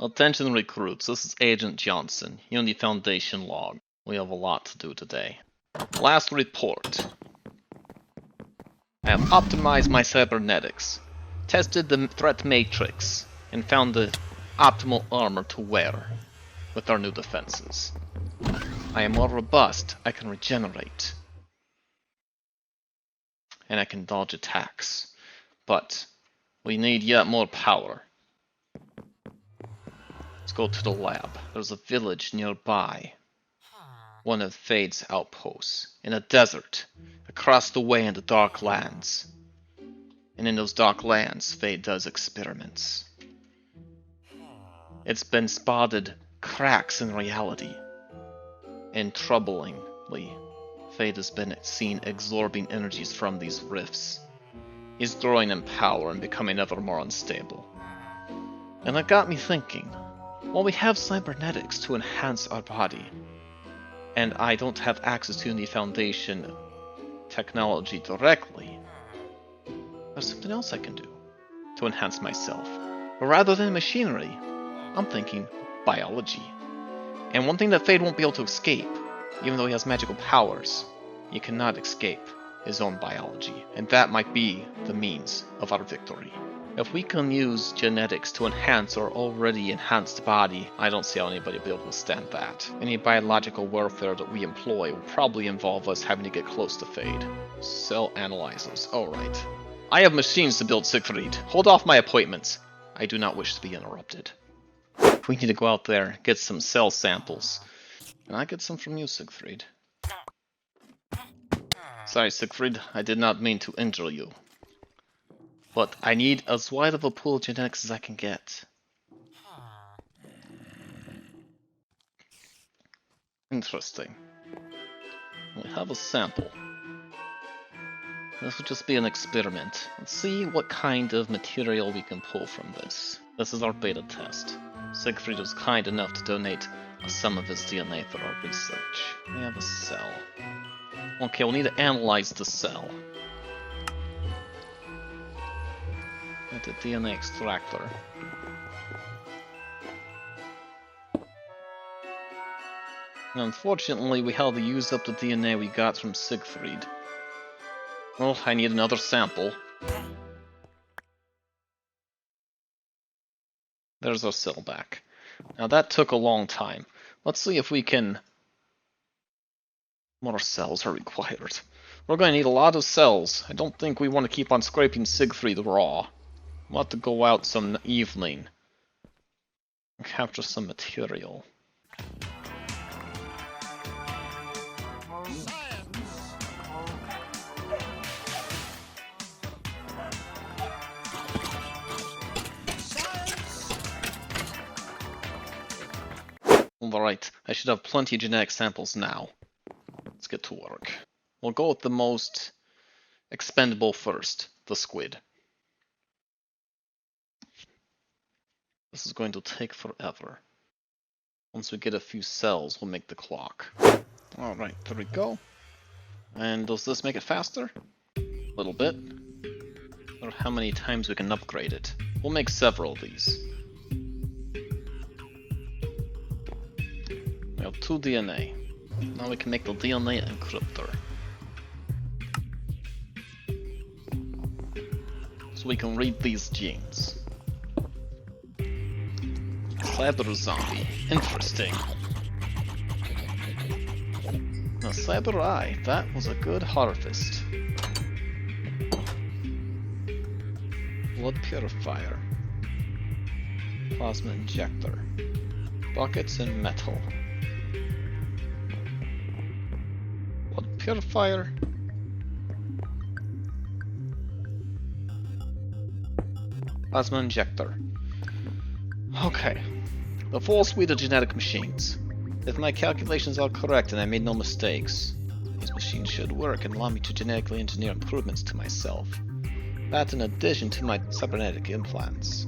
Attention recruits, this is Agent Johnson, Unity Foundation log. We have a lot to do today. Last report. I have optimized my cybernetics, tested the threat matrix, and found the optimal armor to wear with our new defenses. I am more robust, I can regenerate, and I can dodge attacks. But we need yet more power. Let's go to the lab. There's a village nearby. One of Fade's outposts. In a desert. Across the way in the dark lands. And in those dark lands, Fade does experiments. It's been spotted cracks in reality. And troublingly, Fade has been seen absorbing energies from these rifts. He's growing in power and becoming ever more unstable. And that got me thinking, well, we have cybernetics to enhance our body, and I don't have access to the Foundation technology directly. There's something else I can do to enhance myself. But rather than machinery, I'm thinking biology. And one thing that Fade won't be able to escape, even though he has magical powers, he cannot escape his own biology. And that might be the means of our victory. If we can use genetics to enhance our already enhanced body, I don't see how anybody will be able to withstand that. Any biological warfare that we employ will probably involve us having to get close to Fade. Cell analyzers, alright. I have machines to build, Siegfried. Hold off my appointments. I do not wish to be interrupted. We need to go out there, get some cell samples. Can I get some from you, Siegfried? Sorry, Siegfried, I did not mean to injure you. But I need as wide of a pool of genetics as I can get. Interesting. We have a sample. This will just be an experiment. Let's see what kind of material we can pull from this. This is our beta test. Siegfried was kind enough to donate some of his DNA for our research. We have a cell. Okay, we'll need to analyze the cell. With the DNA extractor. And unfortunately, we had to use up the DNA we got from Siegfried. Well, I need another sample. There's our cell back. Now that took a long time. Let's see if we can... More cells are required. We're going to need a lot of cells. I don't think we want to keep on scraping Siegfried raw. We'll have to go out some evening and capture some material. Alright, I should have plenty of genetic samples now. Let's get to work. We'll go with the most expendable first, the squid. This is going to take forever. Once we get a few cells, we'll make the clock. Alright, there we go. And does this make it faster? A little bit. Or how many times we can upgrade it. We'll make several of these. We have 2 DNA. Now we can make the DNA encryptor. So we can read these genes. Cyber zombie. Interesting. A cyber eye. That was a good harvest. Blood purifier. Plasma injector. Buckets and metal. Blood purifier. Plasma injector. Okay. The full suite of genetic machines. If my calculations are correct and I made no mistakes, these machines should work and allow me to genetically engineer improvements to myself. That, in addition to my cybernetic implants,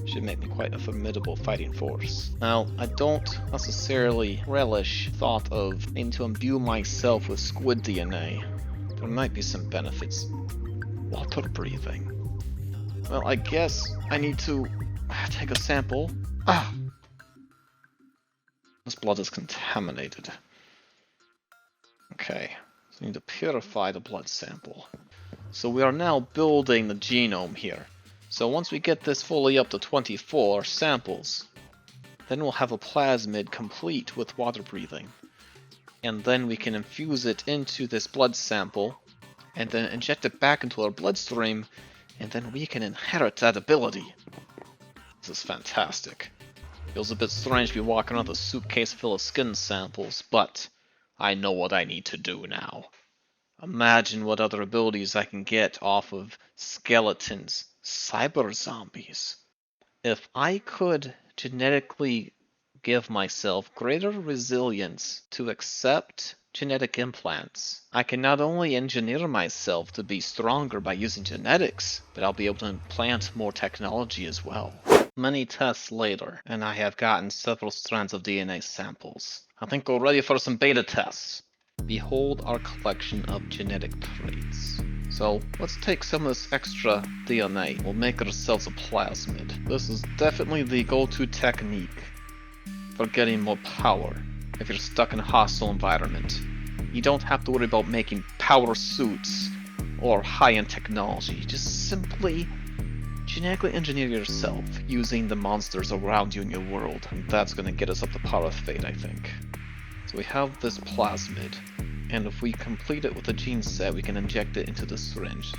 should make me quite a formidable fighting force. Now, I don't necessarily relish thought of needing to imbue myself with squid DNA. There might be some benefits. Water breathing. Well, I guess I need to take a sample This blood is contaminated. Okay, so we need to purify the blood sample. So we are now building the genome here. So once we get this fully up to 24 samples, then we'll have a plasmid complete with water breathing. And then we can infuse it into this blood sample, and then inject it back into our bloodstream, and then we can inherit that ability. This is fantastic. Feels a bit strange to be walking around with a suitcase full of skin samples, but I know what I need to do now. Imagine what other abilities I can get off of skeletons, cyber zombies. If I could genetically give myself greater resilience to accept genetic implants, I can not only engineer myself to be stronger by using genetics, but I'll be able to implant more technology as well. Many tests later, and I have gotten several strands of DNA samples. I think we're ready for some beta tests. Behold our collection of genetic traits. So let's take some of this extra DNA. We'll make ourselves a plasmid. This is definitely the go-to technique for getting more power if you're stuck in a hostile environment. You don't have to worry about making power suits or high-end technology. Just simply genetically engineer yourself using the monsters around you in your world. And that's going to get us up the power of fate, I think. So we have this plasmid, and if we complete it with a gene set, we can inject it into the syringe.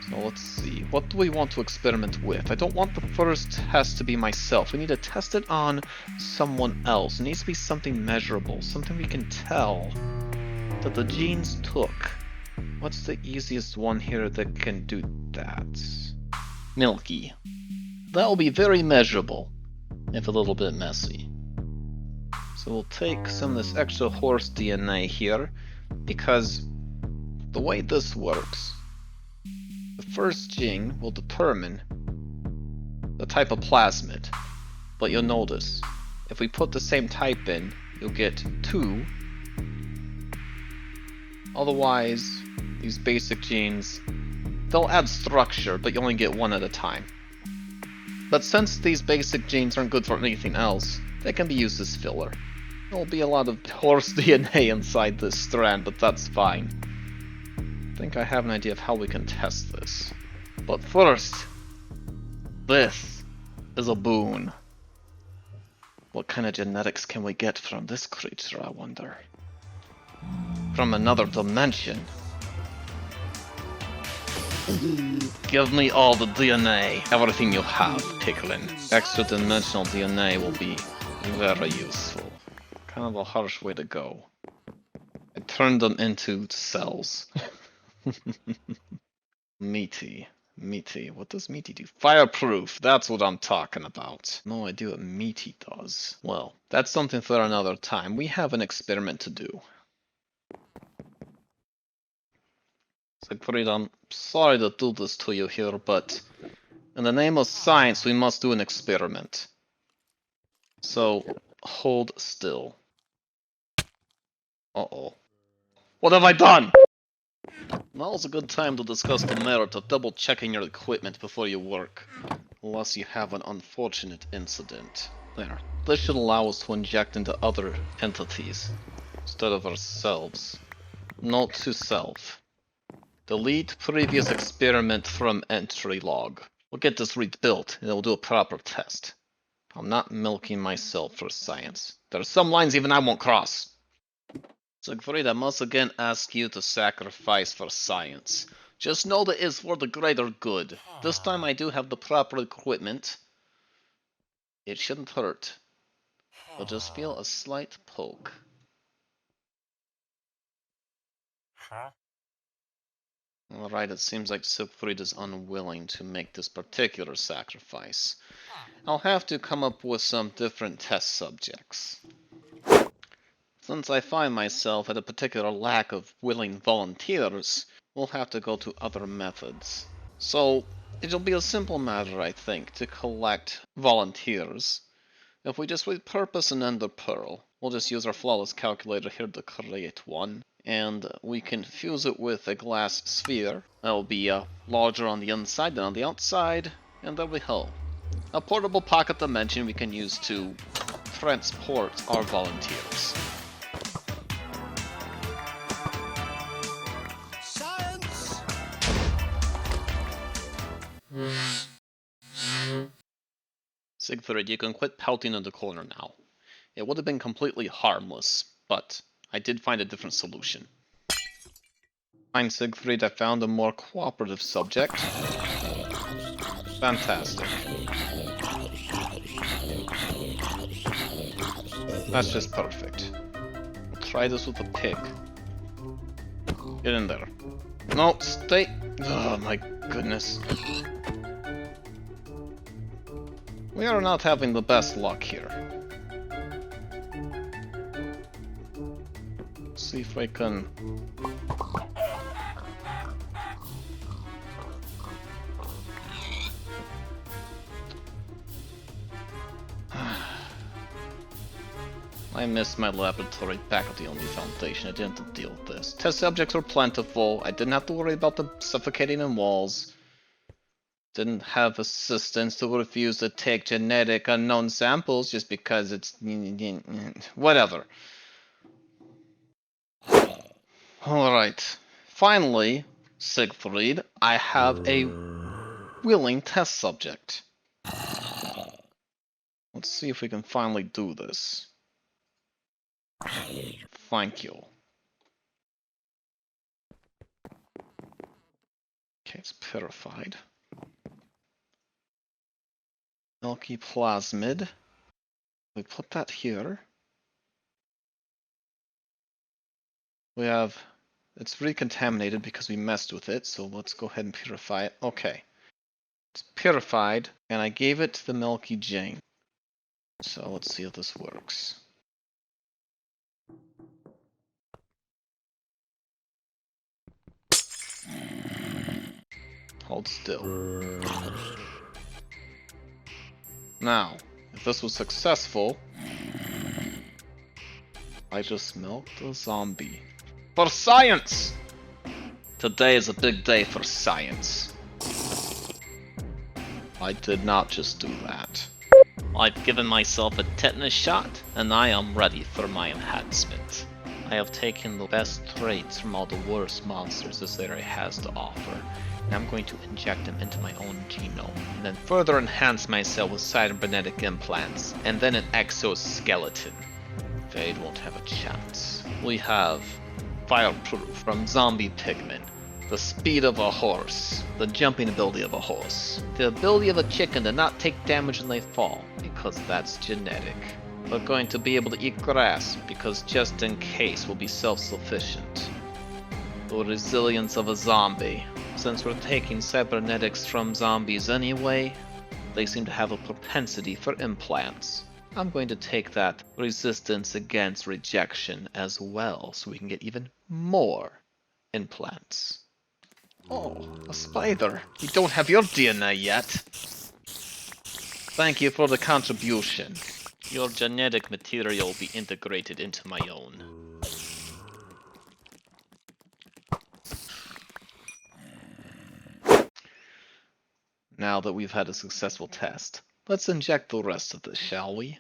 So let's see, what do we want to experiment with? I don't want the first test to be myself. We need to test it on someone else. It needs to be something measurable, something we can tell that the genes took. What's the easiest one here that can do that? Milky. That will be very measurable, if a little bit messy. So we'll take some of this extra horse DNA here, because the way this works, the first gene will determine the type of plasmid. But you'll notice, if we put the same type in, you'll get 2. Otherwise, these basic genes, they'll add structure, but you only get 1 at a time. But since these basic genes aren't good for anything else, they can be used as filler. There'll be a lot of horse DNA inside this strand, but that's fine. I think I have an idea of how we can test this. But first, this is a boon. What kind of genetics can we get from this creature, I wonder? From another dimension. Give me all the DNA, everything you have, Piglin. Extra dimensional DNA will be very useful. Kind of a harsh way to go. I turned them into cells. Meaty. What does meaty do? Fireproof! That's what I'm talking about. No idea what meaty does. Well, that's something for another time. We have an experiment to do. Siegfried, I'm sorry to do this to you here, but in the name of science, we must do an experiment. So, hold still. Uh-oh. What have I done? Now's a good time to discuss the merit of double-checking your equipment before you work. Unless you have an unfortunate incident. There. This should allow us to inject into other entities, instead of ourselves. Note to self. Delete previous experiment from entry log. We'll get this rebuilt, and we'll do a proper test. I'm not milking myself for science. There are some lines even I won't cross. Siegfried, I must again ask you to sacrifice for science. Just know that it's for the greater good. This time I do have the proper equipment. It shouldn't hurt. You'll just feel a slight poke. Alright, it seems like Siegfried is unwilling to make this particular sacrifice. I'll have to come up with some different test subjects. Since I find myself at a particular lack of willing volunteers, we'll have to go to other methods. So, it'll be a simple matter, I think, to collect volunteers. If we just repurpose an ender pearl, we'll just use our flawless calculator here to create one, and we can fuse it with a glass sphere. That'll be larger on the inside than on the outside, and there we go. A portable pocket dimension we can use to transport our volunteers. Science! Siegfried, you can quit pouting in the corner now. It would have been completely harmless, but I did find a different solution. Fine, Siegfried, I found a more cooperative subject. Fantastic. That's just perfect. We'll try this with a pig. Get in there. No, stay. Oh my goodness. We are not having the best luck here. Let's see if I can... I missed my laboratory back at the only foundation. I didn't deal with this. Test subjects were plentiful. I didn't have to worry about them suffocating in walls. Didn't have assistants who refused to take genetic unknown samples just because it's... whatever. Alright. Finally, Siegfried, I have a willing test subject. Let's see if we can finally do this. Thank you. Okay, it's purified. Milky plasmid. We put that here. We have... It's recontaminated because we messed with it, so let's go ahead and purify it. Okay. It's purified, and I gave it to the Milky Jane. So let's see if this works. Hold still. Now, if this was successful, I just milked a zombie. For science! Today is a big day for science. I did not just do that. I've given myself a tetanus shot, and I am ready for my enhancement. I have taken the best traits from all the worst monsters this area has to offer, and I'm going to inject them into my own genome, and then further enhance myself with cybernetic implants, and then an exoskeleton. Fade won't have a chance. We have fireproof from zombie pigmen, the speed of a horse, the jumping ability of a horse, the ability of a chicken to not take damage when they fall, because that's genetic. We're going to be able to eat grass, because just in case we'll be self-sufficient. The resilience of a zombie. Since we're taking cybernetics from zombies anyway, they seem to have a propensity for implants. I'm going to take that resistance against rejection as well, so we can get even more implants. Oh, a spider. You don't have your DNA yet. Thank you for the contribution. Your genetic material will be integrated into my own. Now that we've had a successful test, let's inject the rest of this, shall we?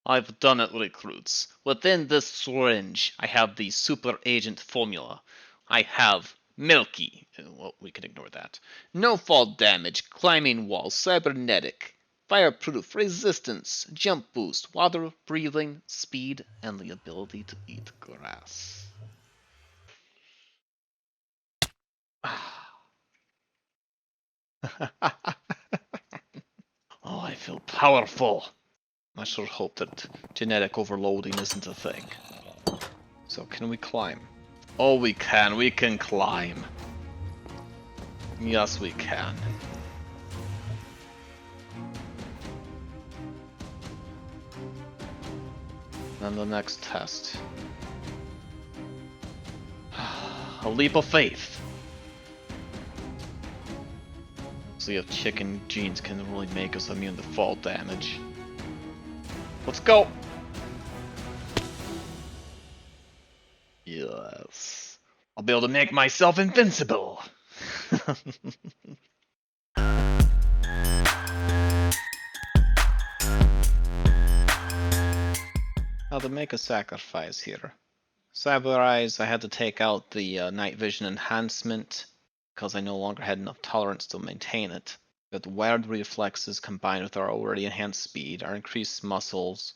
I've done it, recruits. Within this syringe, I have the super agent formula. I have Milky. Well, we can ignore that. No fall damage, climbing walls, cybernetic, fireproof, resistance, jump boost, water breathing, speed, and the ability to eat grass. Oh, I feel powerful. I sure hope that genetic overloading isn't a thing. So, can we climb? Oh, we can climb. Yes, we can. Then the next test. A leap of faith. See if chicken genes can really make us immune to fall damage. Let's go! Yes. I'll be able to make myself invincible! Now to make a sacrifice here. Cyber Eyes, I had to take out the night vision enhancement because I no longer had enough tolerance to maintain it. But wired reflexes combined with our already enhanced speed, our increased muscles,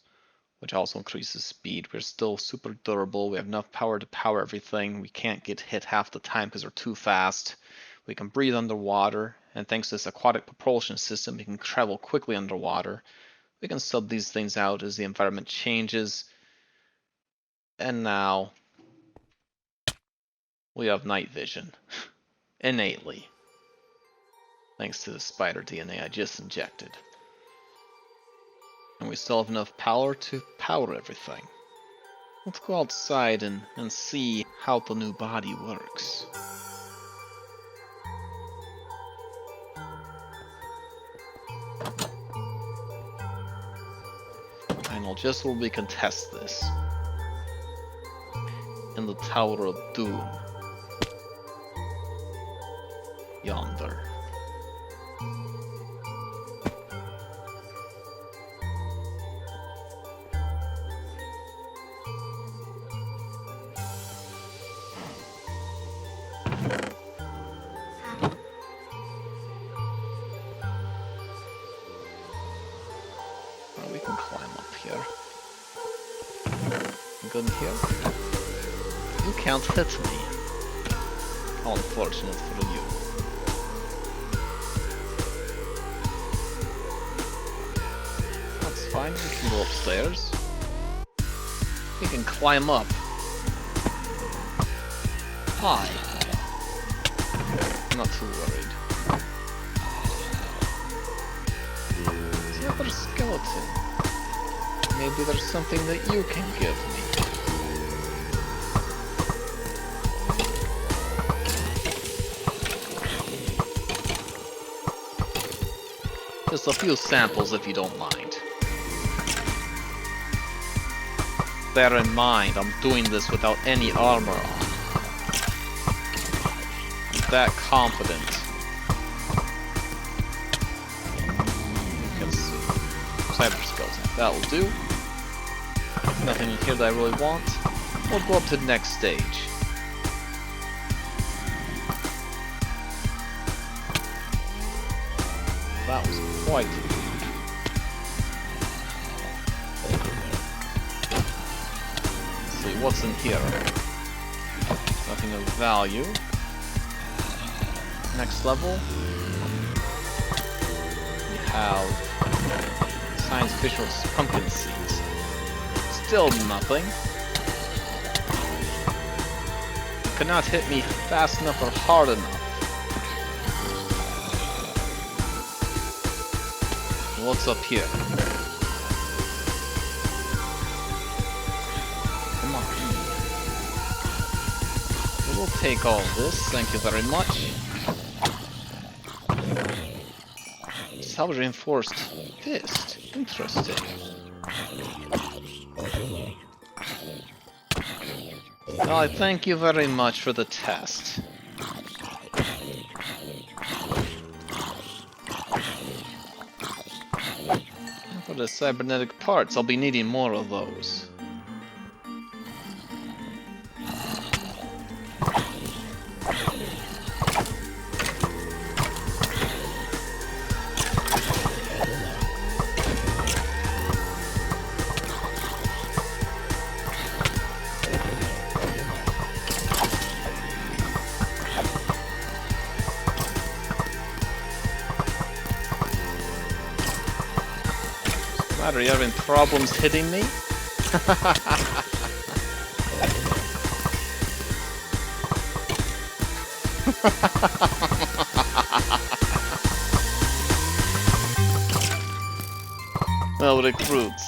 which also increases speed. We're still super durable. We have enough power to power everything. We can't get hit half the time because we're too fast. We can breathe underwater, and thanks to this aquatic propulsion system, we can travel quickly underwater. We can sub these things out as the environment changes. And now we have night vision. Innately. Thanks to the spider DNA I just injected. And we still have enough power to power everything. Let's go outside and see how the new body works. I know just where we can test this. In the Tower of Doom. Yonder. Well, we can climb up here. Good here. You can't hit me. How unfortunate for you. That's fine, we can go upstairs. We can climb up. Hi. I'm not too worried. It's another skeleton. Maybe there's something that you can give me. Just a few samples if you don't mind. Bear in mind, I'm doing this without any armor on. I'm that confident. You can see. Cyber skeleton. That will do. Nothing in here that I really want. We'll go up to the next stage. That was quite rude. Let's see, what's in here? Nothing of value. Next level. We have science visual pumpkin seeds. Still nothing. You cannot hit me fast enough or hard enough. What's up here? Come on. We'll take all this, thank you very much. Cell reinforced fist. Interesting. Well, I thank you very much for the test. For the cybernetic parts, I'll be needing more of those. Are you having problems hitting me? Well, recruits.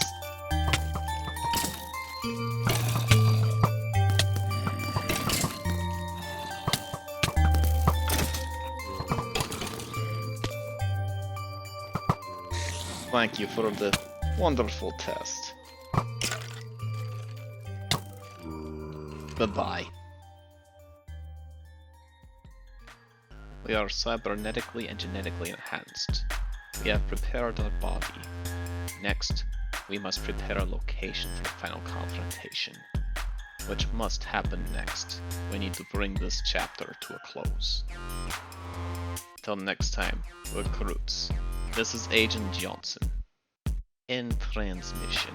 Thank you for the wonderful test. Goodbye. We are cybernetically and genetically enhanced. We have prepared our body. Next, we must prepare a location for the final confrontation, which must happen next. We need to bring this chapter to a close. Till next time, recruits, this is Agent Johnson, in transmission.